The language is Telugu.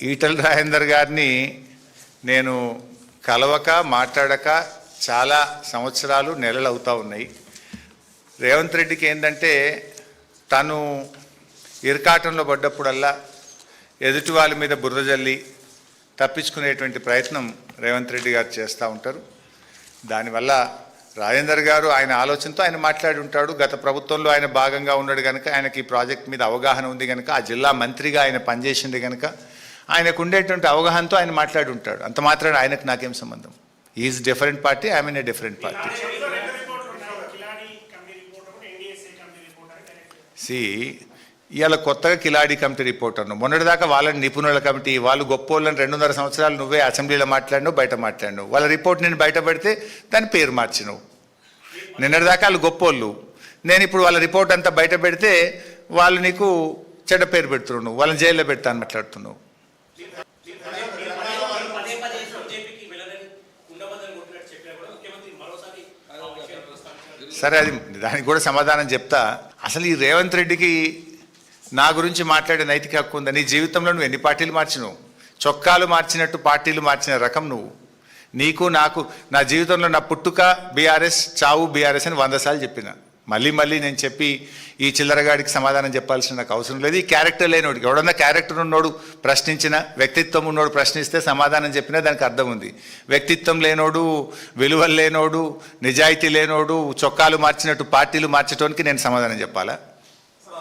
ఈటల రాజేందర్ గారిని నేను కలవక మాట్లాడక చాలా సంవత్సరాలు నెలలు అవుతూ ఉన్నాయి. రేవంత్ రెడ్డికి ఏంటంటే తను ఇరకాటంలో పడ్డప్పుడల్లా ఎదుటి వాళ్ళ మీద బురద జల్లి తప్పించుకునేటువంటి ప్రయత్నం రేవంత్ రెడ్డి గారు చేస్తూ ఉంటారు. దానివల్ల రాజేందర్ గారు ఆయన ఆలోచనతో ఆయన మాట్లాడి ఉంటాడు. గత ప్రభుత్వంలో ఆయన భాగంగా ఉన్నాడు కనుక ఆయనకి ఈ ప్రాజెక్ట్ మీద అవగాహన ఉంది కనుక, ఆ జిల్లా మంత్రిగా ఆయన పనిచేసింది కనుక ఆయనకు ఉండేటువంటి అవగాహనతో ఆయన మాట్లాడి ఉంటాడు. అంత మాత్రాన ఆయనకు నాకేం సంబంధం? Is different party, I mean a different party. ఇవాళ కొత్తగా కిలాడి కమిటీ రిపోర్టర్ను, మొన్నటిదాకా వాళ్ళని నిపుణుల కమిటీ, వాళ్ళు గొప్పోళ్ళని 2.5 సంవత్సరాలు నువ్వే అసెంబ్లీలో మాట్లాడినావు, బయట మాట్లాడినావు. వాళ్ళ రిపోర్ట్ నేను బయట పెడితే దాని పేరు మార్చినావు. నిన్నటిదాకా వాళ్ళు గొప్పోళ్ళు, నేను ఇప్పుడు వాళ్ళ రిపోర్ట్ అంతా బయట పెడితే వాళ్ళు నీకు చెడ్డ పేరు పెడుతున్నావు, వాళ్ళని జైల్లో పెడతాను మాట్లాడుతున్నావు. సరే, అది దానికి కూడా సమాధానం చెప్తా. అసలు ఈ రేవంత్ రెడ్డికి నా గురించి మాట్లాడే నైతిక హక్కు ఉందా? నీ జీవితంలో నువ్వు ఎన్ని పార్టీలు మార్చినావు? చొక్కాలు మార్చినట్టు పార్టీలు మార్చిన రకం నువ్వు. నీకు నాకు నా జీవితంలో నా పుట్టుక బీఆర్ఎస్, చావు బీఆర్ఎస్ అని 100 సార్లు చెప్పిన. మళ్ళీ నేను చెప్పి ఈ చిల్లరగాడికి సమాధానం చెప్పాల్సిన నాకు అవసరం లేదు. ఈ క్యారెక్టర్ లేనోడికి, ఎవడన్నా క్యారెక్టర్ ఉన్నోడు ప్రశ్నించిన, వ్యక్తిత్వం ఉన్నోడు ప్రశ్నిస్తే సమాధానం చెప్పినా దానికి అర్థం ఉంది. వ్యక్తిత్వం లేనోడు, విలువలు లేనోడు, నిజాయితీ లేనోడు, చొక్కాలు మార్చినట్టు పార్టీలు మార్చడానికి నేను సమాధానం చెప్పాలా?